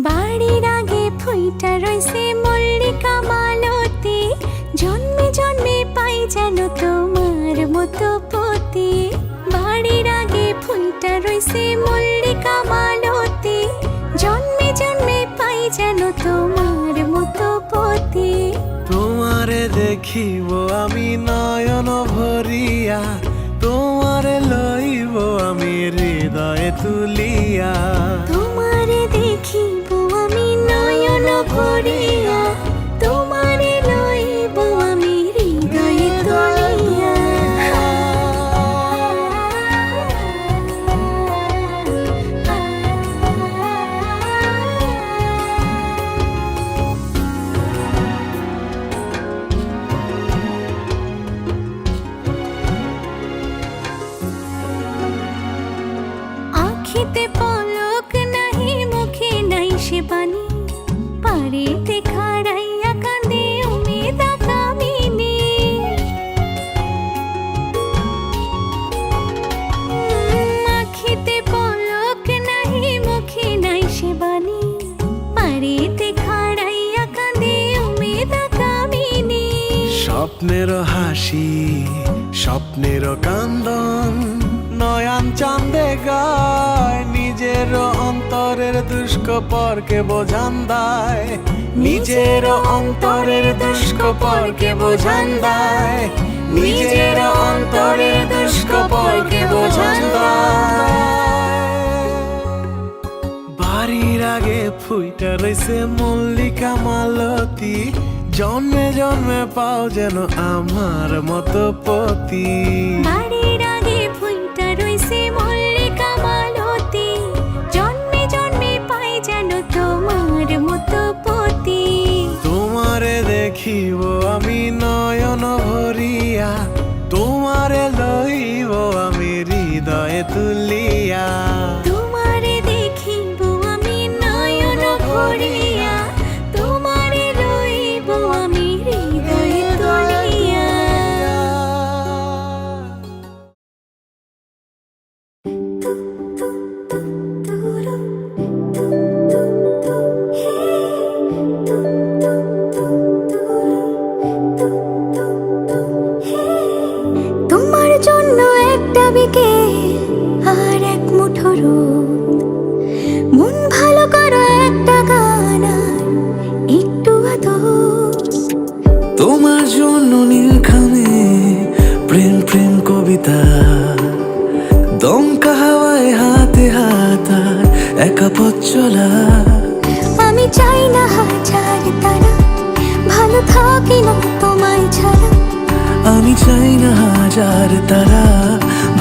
বাড়ির আগে ফুইটা রইছে মল্লিকা মালতী, জন্মে জন্মে পাই যেন তোমার মতো পতি। বাড়ির আগে ফুইটা রইছে মল্লিকা মালতী, জন্মে জন্মে পাই যেন তোমার মতো পতি। তোমারে দেখিব আমি নয়ন ভরিয়া, তোমারে লইব আমি হৃদয়ে তুলিয়া। তোমারে দেখিব আমি নয়ন ভরিয়া, তোমারে লইব আমি হৃদয়ে তুলিয়া। আখিতে পলক নাহি, মুখে নাই সে বাণী, পারেতে খাড়াইয়া কাঁদে উমেদা কামিনী। আখিতে পলক নাহি, মুখে নাই সে বাণী, পারেতে খাড়াইয়া কাঁদে উমেদা কামিনী। স্বপ্নের হাসি স্বপ্নের কান্দন, নয়ন চাঁদে গায় নিজের অন্তরের দুষ্কপরকে বোঝান দেয়। নিজের অন্তরের দুষ্কপরকে বোঝান দেয়, নিজের অন্তরের দুষ্কপরকে বোঝান দেয়। বাড়ির আগে ফুইটা রইছে মল্লিকা মালতী, জন্মে জন্মে পাও যেন আমার মতো পতি। বাড়ির আগে ফুইটা রইছে মল্লিকা মালতী, জন্মে জন্মে পাই যেন তোমার মতো পতি। তোমারে দেখিব আমি নয়ন ভরিয়া, তোমারে লইব আমি হৃদয়ে তুলিয়া। তোমারে দেখিব আমি নয়ন ভরিয়া, তোমারে লইব আমি হৃদয়ে তুলিয়া। তোমার জন্য একটা বিকেল আর এক মুঠো রোদ, মন ভালো করো একটা গান আর একটু আদর। তোমার জন্য নীলখামে প্রেম প্রেম কবিতা, দমকা হাওয়ায় হাতে হাত আর একা পথ চলা। আমি চাই না হাজার তারা, ভালো থাকি না তোমায় ছাড়া। আমি চাই না হাজার তারা,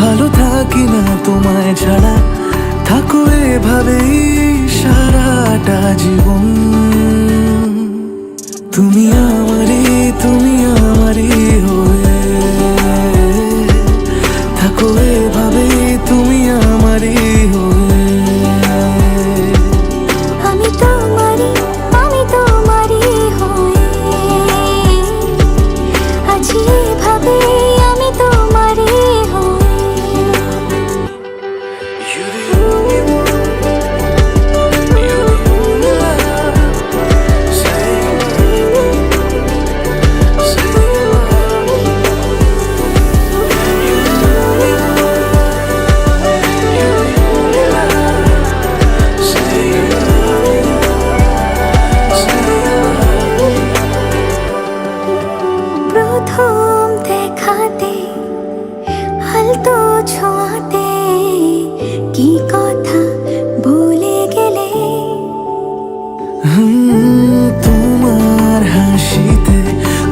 ভালো থাকি না তোমায় ছাড়া। থাকো এভাবেই সারাটা জীবন, তুমি আমারই হয়ে। থাকো এভাবেই তুমি আমারই হয়ে। আমি তোমারই হয়ে আছি, এভাবে আমি তোমারই হয়ে। প্রথম দেখাতে হালতো ছোঁয়াতে কি কথা বলে গেলে। তোমার হাসিতে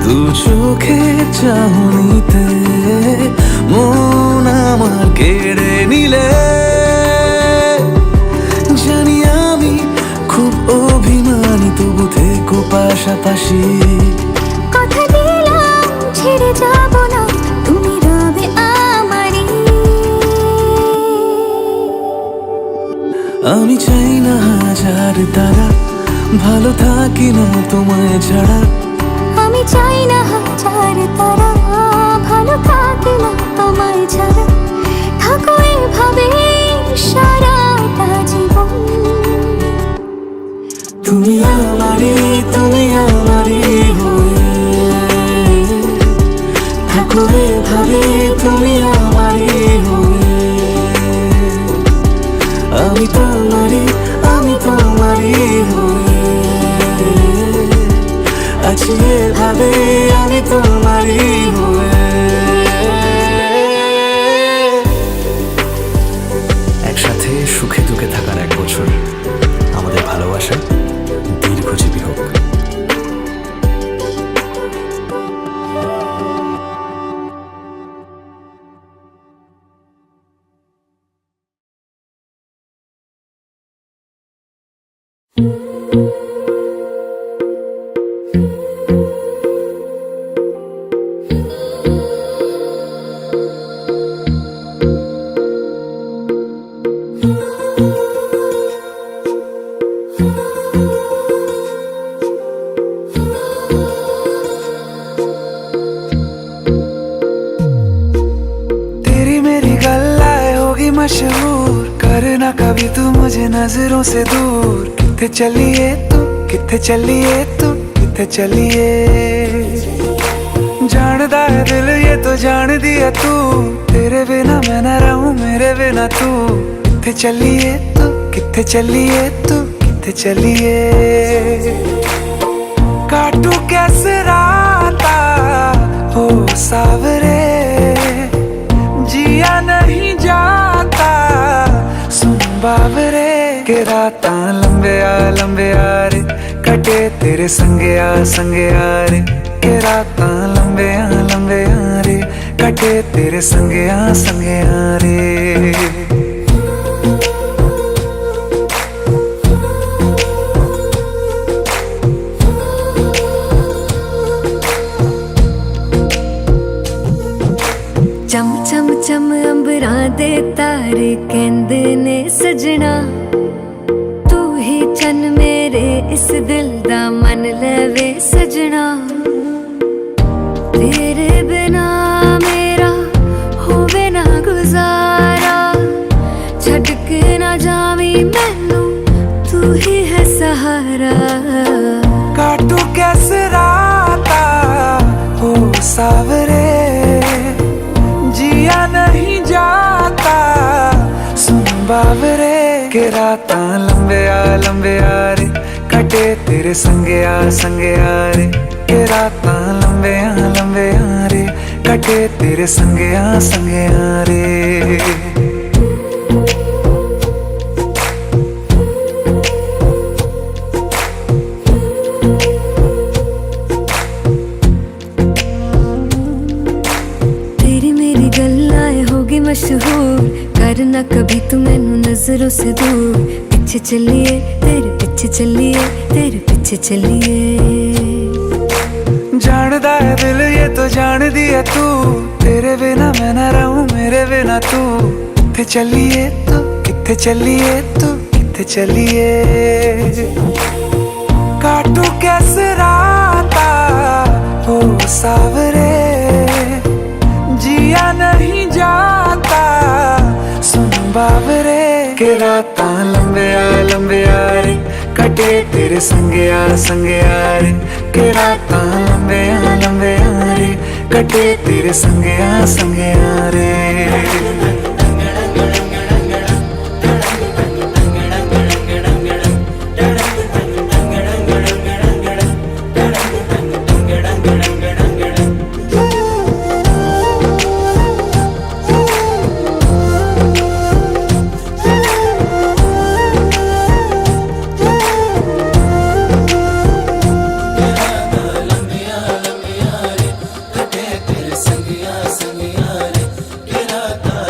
দু চোখে চাহনিতে মন আমার কেড়ে নিলে। জানি আমি খুব অভিমানী, তবু থেকো পাশাপাশি। কথা দিলাম ছেড়ে যাব না, তুমি রবে আমারই। আমি চাই না হাজার তারা, ভালো থাকি না তোমায় ছাড়া। আমি চাই না হাজার তারা, ভালো থাকি না তোমায় ছাড়া। থাকো এভাবে সারাটা জীবন। তুমি আমারি হয়ে থাকো এভাবে, তুমি আমারি হয়ে। আমি তোমারি হয়ে আছি এভাবে, আমি তোমারি হয়ে। একসাথে সুখে দুঃখে থাকার 1 বছর আমাদের ভালোবাসা দীর্ঘজীবী হোক। तेरी मेरी गल्लाए होगी मशहूर, करना कभी तू मुझे नजरों से दूर। किथे चलिए तू, किथे चलिए तू, किथे चलिए। जानदा है दिल ये तो जान दिया तू, तेरे बिना मैं न रहूं मेरे बिना तू। किथे चलिए तू, किथे चलिए तू, किथे चलिए। काटू कैसे राता हो सावरे, जिया नहीं जाता सुन बाबरे। के रातां लंबे आ रे, कटे तेरे संगे आ रे। के रातां लंबे आ रे, कटे तेरे संगे आ रे। चम चम चम अंबरां दे तारे कहंदे ने सजना, तू ही चन मेरे इस दिल दा मन लवे सजना। तेरे बिना मेरा होवे ना गुजारा, छड़ के ना जावी मैनू तू ही है सहारा। काटू कैसे राता हो सावरे, जिया नहीं जाता सुन बाबरे। के रातां लंबे आ रे, कटे तेरे संगे आ रे। के रातां लंबे आ रे, कटे तेरे संगे आ रे। मशहूर करना कभी तू मैनू नजरों से दूर। पीछे चलिए तेरे पीछे चलिए, तेरे पीछे चलिए। जानदा है दिल ये तो जान दिया तू, तेरे बिना मैं न रहूं मेरे बिना तू। किथे चलिए तू, किथे चलिए तू, किथे चलिए। काटू कैसे राता हो सावरे, जिया नहीं जाता सुन बाबरे। के रातां लंबे आ रे, कटे तेरे संगे आ रे। के रातां लंबे आ रे, कटे तेरे संगे आ रे। संगिया रे, के रातां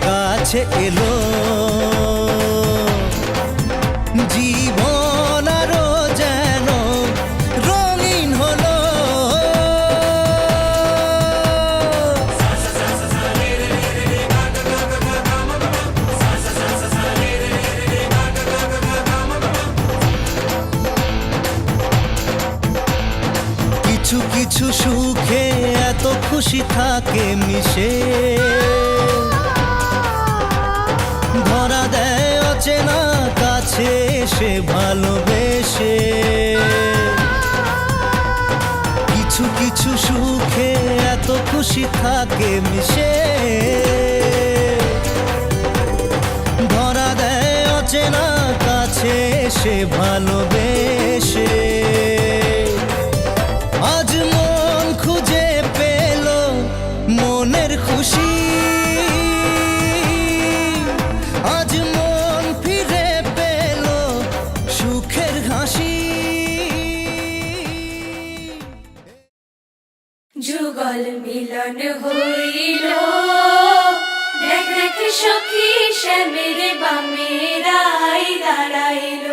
কাছে এলো জীবন আরো যেন রঙিন হলো। কিছু কিছু সুখে এত খুশি থাকে মিশে, ধরা দেয় অচেনা কাছে এসে ভালোবেসে। কিছু কিছু সুখে এত খুশি থাকে মিশে, ধরা দেয় অচেনা কাছে এসে ভালোবেসে। আজ মন খুঁজে পেল মনের খুশি, আজ মন ফিরে পেল সুখের হাসি। যুগল মিলন হইল, দেখ দেখ সখী শ্যামের বামেরাই দাঁড়াইল।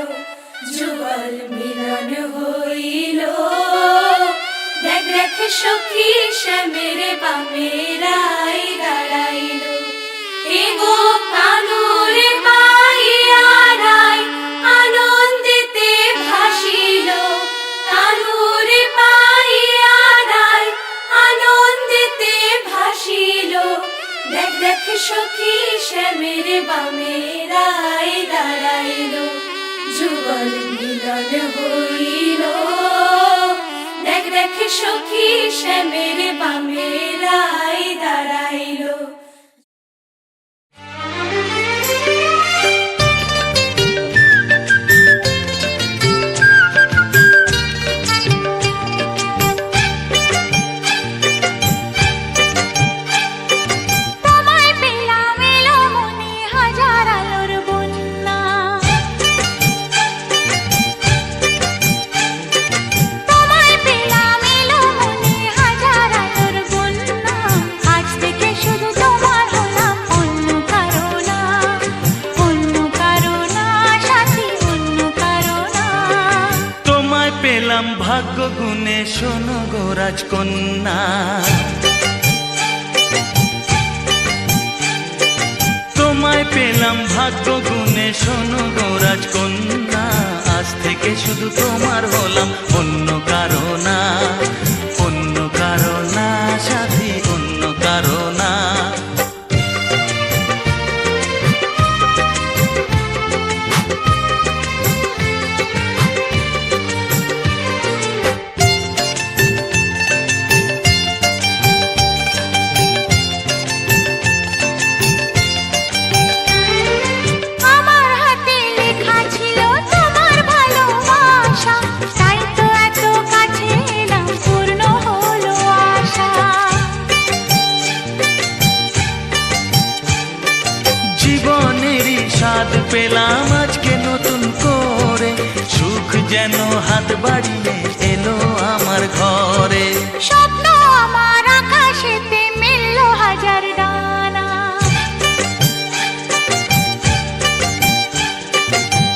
যুগল মিলন হইল, দেখ দেখ সখী শ্যামের বামেরাই দাঁড়াইল। এগো কানুরে পাইয়ারাই আনন্দিতে ভাসিল, কানুরে পাইয়ারাই আনন্দিতে ভাসিল। দেখ দেখ সখী শ্যামের বামেরাই দাঁড়াইল। যুগল মিলন হইল, দেখ দেখ সখী শ্যামের বামেরাই দাঁড়াইল। ভাগ্য গুণে শোনো গো রাজকন্যা, তোমায় পেলাম ভাগ্য গুণে শোনো গো রাজকন্যা। আজ থেকে শুধু তোমার হলাম, অন্য কারো না, অন্য কারো না সাথী, অন্য কারো না। স্বাদ পেলাম আজকে নতুন করে, সুখ যেন হাত বাড়িয়ে এলো আমার ঘরে। স্বপ্ন আমার আকাশেতে মিলল হাজার ডানা,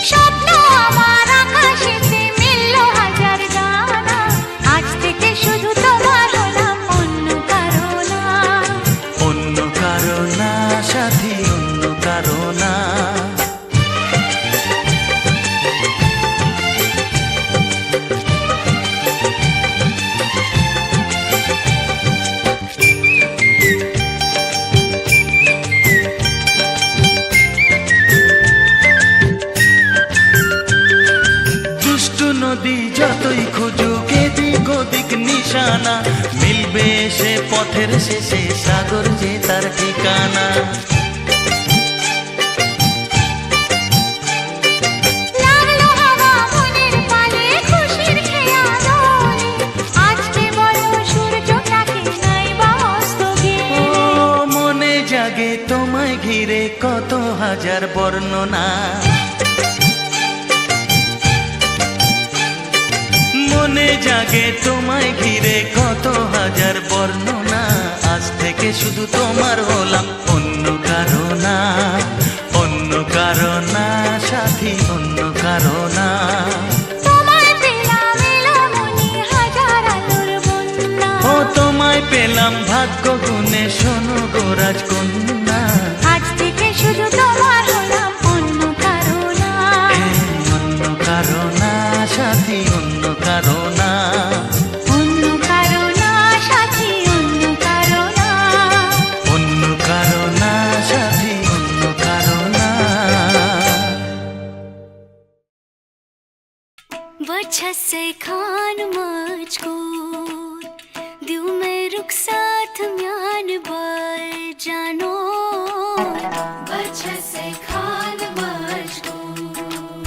স্বপ্ন আমার আকাশেতে মিলল হাজার ডানা। আজ থেকে শুধু তোমার হলাম, অন্য কারো না, অন্য কারো না সাথী, অন্য কারো না। নদী যতই খুঁজুক এদিক ওদিক নিশানা, মিলবে সে পথের শেষে সাগর যে তার ঠিকানা। মনে জাগে তোমায় ঘিরে কত হাজার বর্ণনা, মনে জাগে তোমায় ঘিরে কত হাজার বর্ণনা। আজ থেকে শুধু তোমার হলাম, অন্য কারো না। অন্য কারো না। তোমায় পেলাম এলোমনি হাজার আলোর বন্যা। ও তোমায় পেলাম ভাগ্য গুণে, শোনো গো রাজকন্যা। আজ থেকে শুধু তোমার হলাম, অন্য কারো না। অন্য কারো না সাথী, অন্য কারো না। অন্য কারো না সাথী, অন্য কারো না। অন্য কারো না সাথী, অন্য কারো না। वजह से खान मजकूर दिल में रुख साथ म्यान बार जानो। वजह से खान मजकूर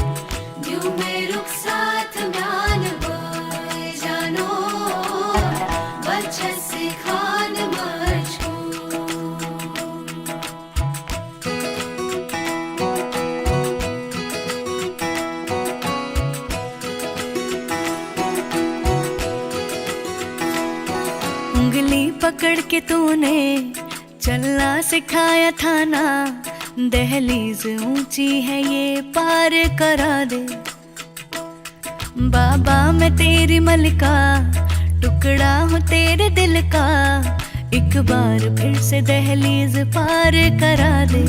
दिल में रुख साथ म्यान बार जानो। वजह से खान मजकूर। उंगली पकड़ के तूने चलना सिखाया था ना। दहलीज ऊंची है ये पार करा दे। बाबा मैं तेरी मलिका, टुकड़ा हूँ तेरे दिल का। एक बार फिर से दहलीज पार करा दे।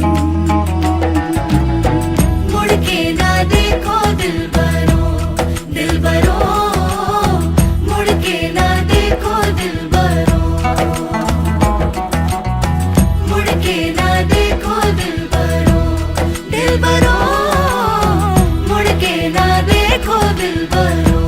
मुड़ के ना देखो दिलबरो, दिलबरो। मुड़ के ना देखो दिलबरो। मुड़ के ना देखो दिलबरो, दिलबरो। मुड़ के ना देखो दिलबरो।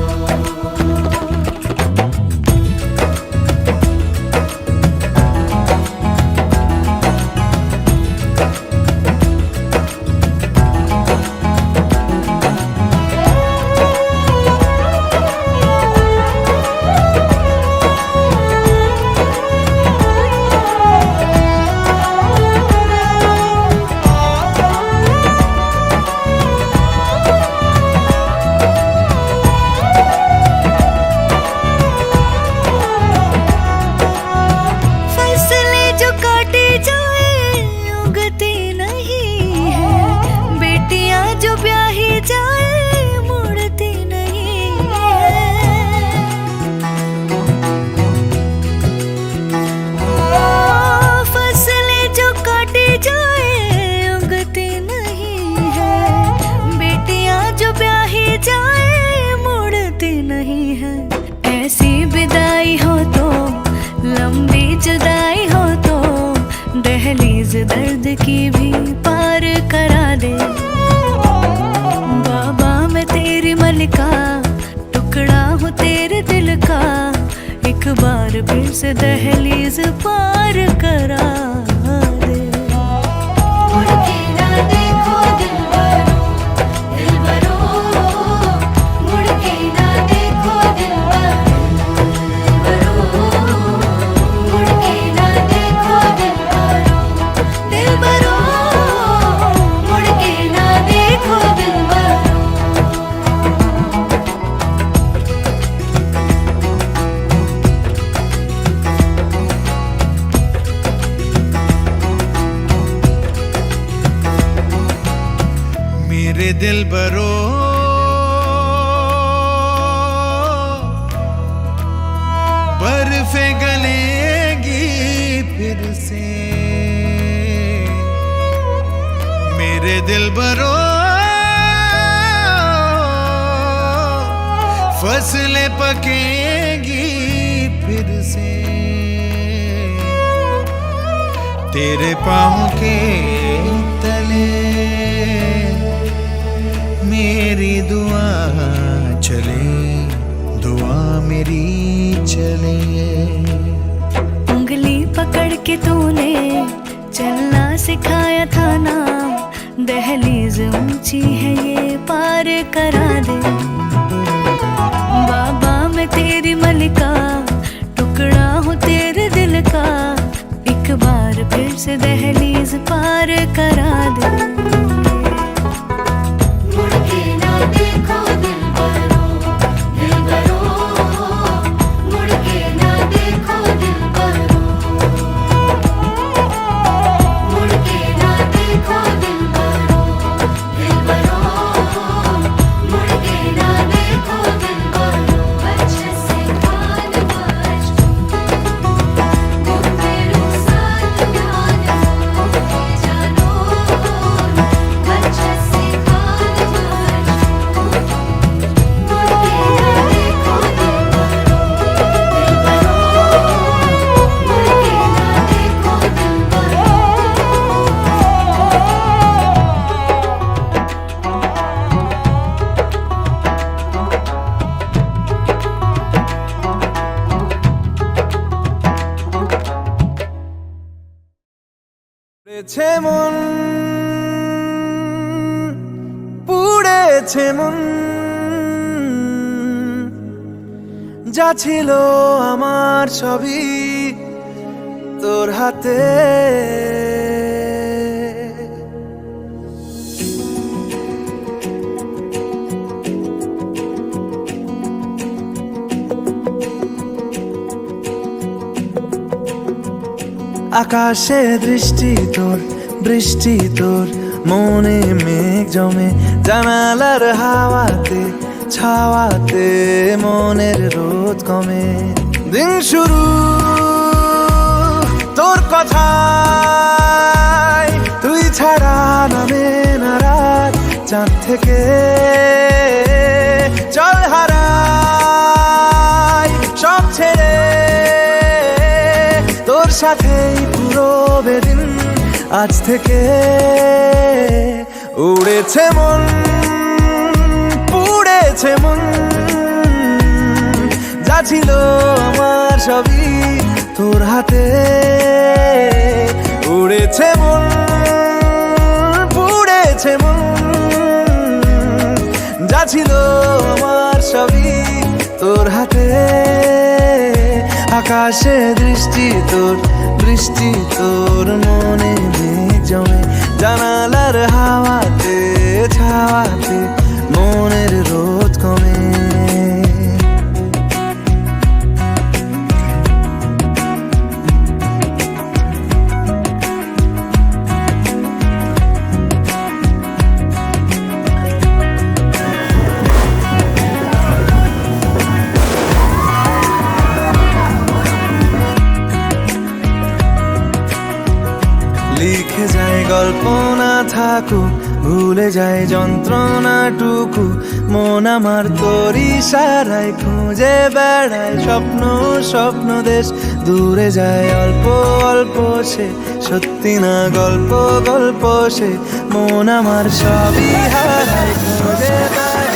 फसलें जो काटी जाए उगती नहीं है। बेटियां जो ब्याही जाए मुड़ती नहीं है। फसलें जो काटी जाए उगती नहीं है। बेटियां जो ब्याही जाए मुड़ती नहीं है। ऐसी विदाई हो तो, लंबी जुदाई हो तो, दहलीज दर्द की भी पार करा दे। बाबा मैं तेरी मलिका, टुकड़ा हूँ तेरे दिल का। एक बार फिर से दहलीज पार करा दे। मुड़ के ना देखो दिलबरो, दिलबरो। मुड़ के ना देखो दिलबरो, मुड़ के ना देखो दिलबरो, दिलबरो। मुड़ के ना देखो दिलबरो। मेरे दिल बरो बर्फे गलेगी फिर से। मेरे दिल बरो फसलें पकेगी फिर से। तेरे पाँव के तले मेरी दुआ चले, दुआ मेरी चले। उंगली पकड़ के तूने चलना सिखाया था ना। दहलीज ऊंची है ये पार करा दे। बाबा मैं तेरी मलिका, टुकड़ा हूँ तेरे दिल का। एक बार फिर से दहलीज पार करा दे। मुड़ के ना देखो दिलबरो, दिलबरो। मुड़ के ना देखो दिलबरो, मुड़ के ना देखो दिलबरो, दिलबरो। পুড়েছে মন, পুড়েছে মন, যা ছিল আমার সবই তোর হাতে। আকাশে দৃষ্টি তোর, বৃষ্টি তোর, মনে মেঘ জমে, জানালার হাওয়াতে ছাওয়াতে মনের রোদ কমে। দিন শুরু তোর কথায়, তুই ছাড়া নামে না রাত, চাঁদ থেকে চল হারাই সব ছেড়ে, তোর সাথেই পুরো বেদিন আজ থেকে। উড়েছে মন, পুড়েছে মন, যা ছিল আমার সবই তোর হাতে। উড়েছে মন, পুড়েছে মন, যা ছিল আমার সবই তোর হাতে। আকাশে দৃষ্টি তোর, বৃষ্টি তোর, মনে মেঘ জমে, জানালার হাওয়াতে ছাওয়াতে মনের রোদ কমে। লিখে যায় গল্প না থাকুক, ভুলে যায় যন্ত্রণাটুকু, মন আমার তোর ইশারায় খুঁজে বেড়ায় স্বপ্ন স্বপ্ন দেশ। দূরে যায় অল্প অল্প সে, সত্যি না গল্প গল্প সে, মন আমার সবই হারায় খুঁজে বেড়ায়।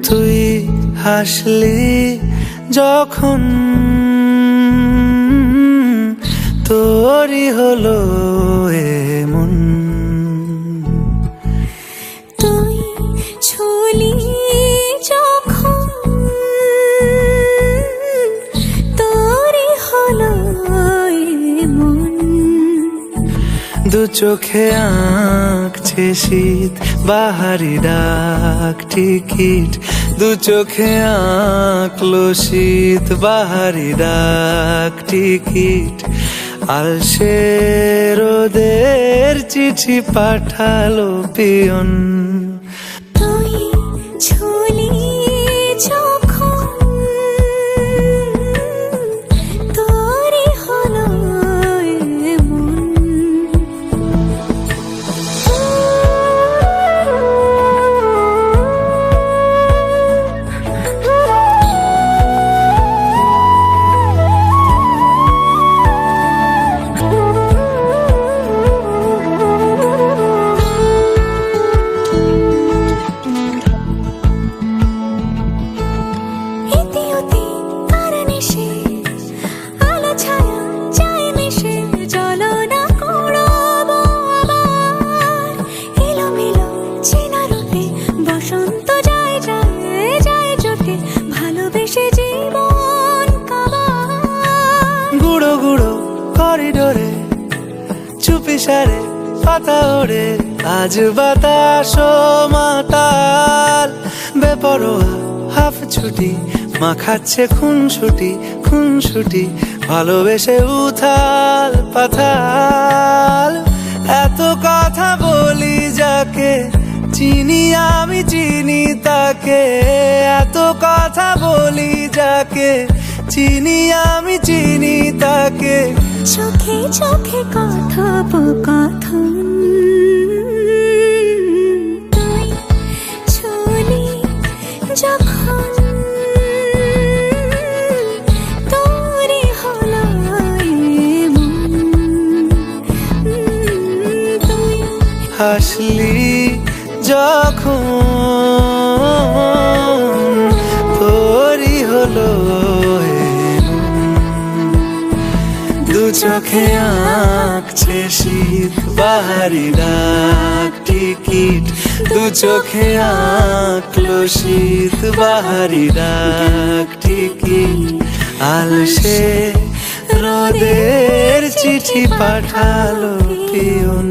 তুই হাসলি যখন তোরই হলো এমন। তুই ছুলি যখন তোরই হলো এমন। দু চোখে আঁকছে শীত বাহারি ডাক টিকিট, দু চোখে আঁকলো শীত বাহারি ডাক টিকিট। আলসে রোদের চিঠি পাঠালো পিয়ন। তুই ছুলি যখন তোরই হলো এমন। গুঁড়ো গুঁড়ো করিডোরে চুপি সারে পাতা ওড়ে, আজ বাতাস মাতাল বেপরোয়া হাফ ছুটি মাখাচ্ছে খুনসুটি খুনসুটি, ভালোবেসে উথাল পাথাল। এত কথা বলি যাকে চিনি আমি চিনি তাকে, এত কথা বলি যাকে চিনি আমি চিনি তাকে। চোখে চোখে কথোপকথন, তুই ছুলি যখন তোরই হলো এমন। তুই হাসলি যখন তোরই হলো দু চোখে আঁকছে শীত বাহারি ডাক টিকিট, দু চোখে আঁকলো শীত বাহারি ডাক টিকিট। আলসে রোদের চিঠি পাঠালো পিয়ন।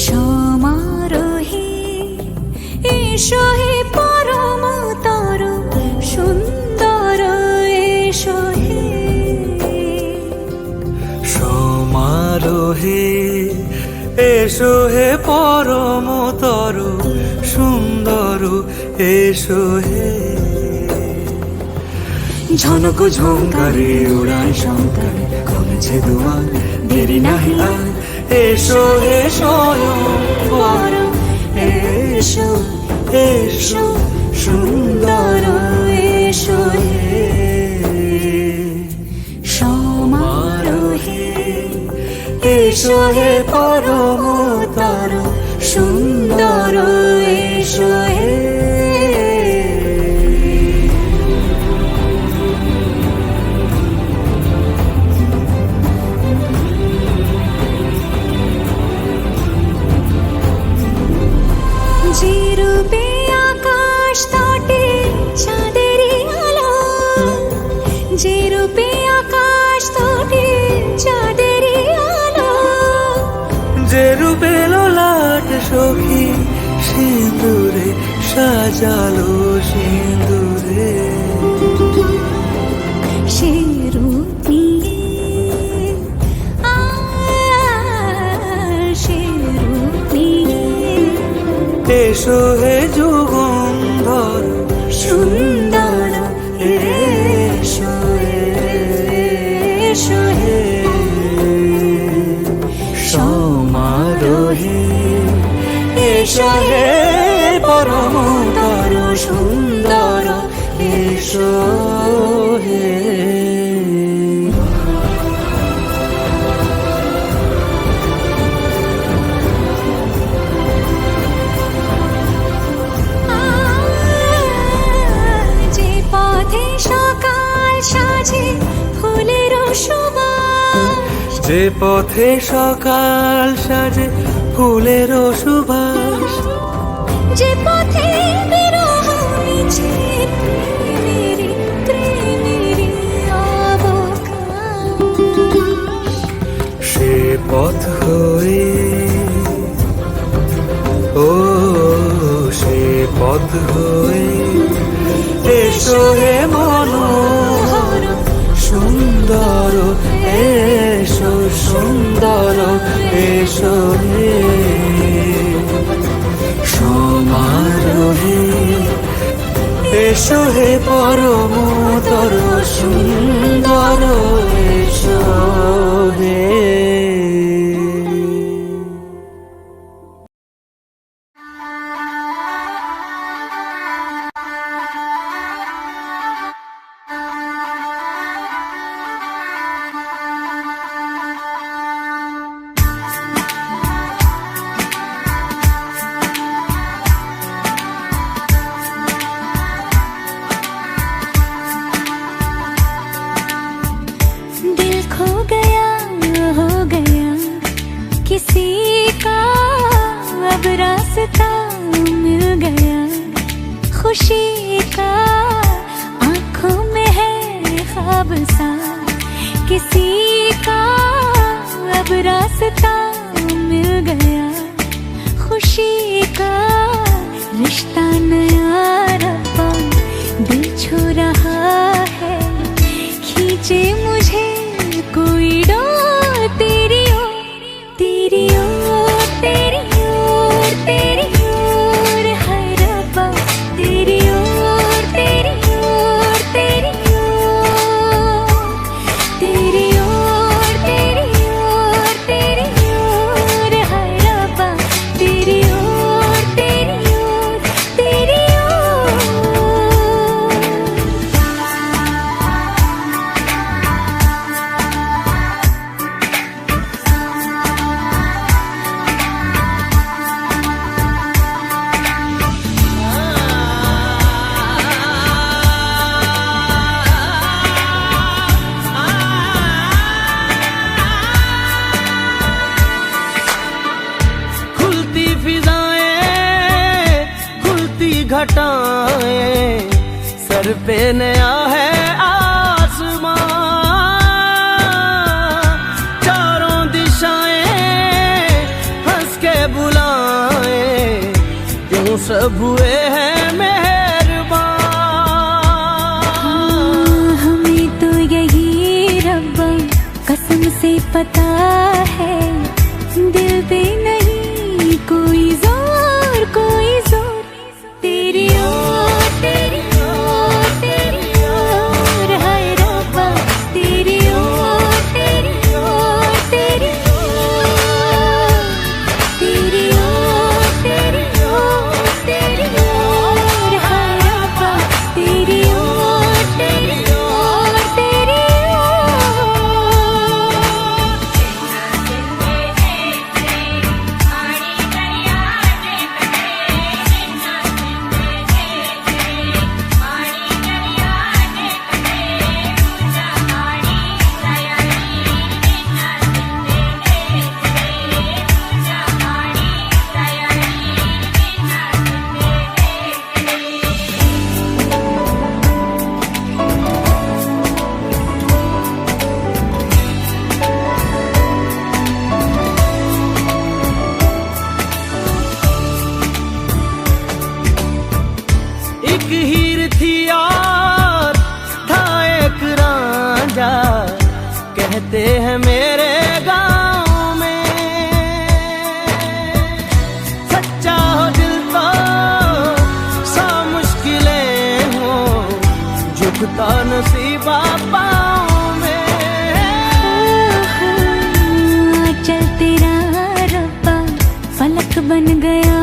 সমারোহে এসো হে পরম তর সুন্দর এসো হে। সমারোহে এসো হে পরমতর সুন্দর এসো হে। ঝনক ঝঙ্কারে উড়ায় শঙ্কারে খুলেছে দুয়ার, দেরি নাহি আর এসো হে স্বয়ং বর। এসো এসো সুন্দর এসো হে। সমারোহে এসো হে পরমতর সুন্দর এসো হে। যে রূপে আকাশ তটে চাঁদেরই আলো, যে রূপে আকাশ তটে চাঁদেরই আলো। যে রূপে লোলাট সখী সিঁদুরে সাজালো সিঁদুরে। সে রূপ নিয়ে সে রূপ নিয়ে এসো হে যুগন্ধর সুন্দর এসো হে। এসো হে পরমতর সুন্দর এসো হে। যে পথে সকাল সাজে ফুলের সুবাস, যে পথে সকাল সাজে ফুলের সুবাস, যে পথে বিরহ মিছে প্রেমেরই অবকাশ, সে পথ হয়ে ও সে পথ হয়ে এসো হে মনোহর সুন্দর এসো সুন্দর এসো হে সমারোহে এসো হে পরমতর সুন্দর এসো হে। दिल खो गया हो गया किसी का, अब रास्ता मिल गया खुशी का, आंखों में है ख्वाब सा किसी का, अब रास्ता मिल गया खुशी का, रिश्ता नया रब्बा दिल छू रहा है, खींचे मुझे कोई डोर तेरी ओर तेरी ओर तेरी ओर तेरी ओर है रब्बा तेरी ओर तेरी ओर तेरी ओर तेरी ओर तेरी ओर तेरी ओर है रब्बा तेरी ओर तेरी ओर तेरी ओर। खुलती फिजाएं खुलती घटाएं, सर पे नया है आसमां, चारों दिशाएं हंस के बुलाएं, क्यों सब हुए हैं मेहरबान। हमें तो यही रब्बा कसम से पता है, दिल पे नहीं कोई जोर तेरी ओर तेरी ओर तेरी ओर है रब्बा तेरी ओर तेरी ओर तेरी ओर तेरी ओर तेरी ओर तेरी ओर है रब्बा तेरी ओर तेरी ओर तेरी एक हीर थी और था एक रांझा, कहते हैं मेरे गांव में, सच्चा हो दिल तो सा मुश्किलें हो, झुकता नसीबा पाँव में। चल तेरा रब्बा फलक बन गया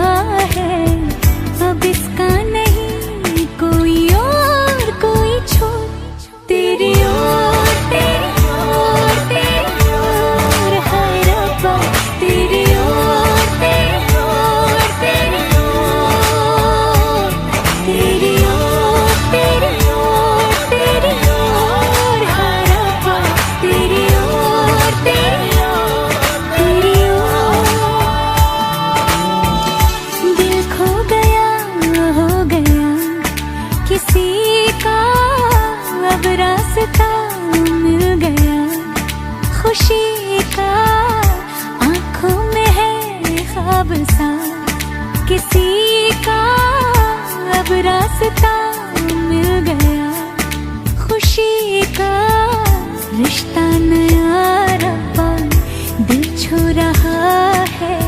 किसी का अब रास्ता मिल गया, खुशी का रिश्ता नया रब्बा दिल छू रहा है,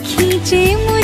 खींचे मुझे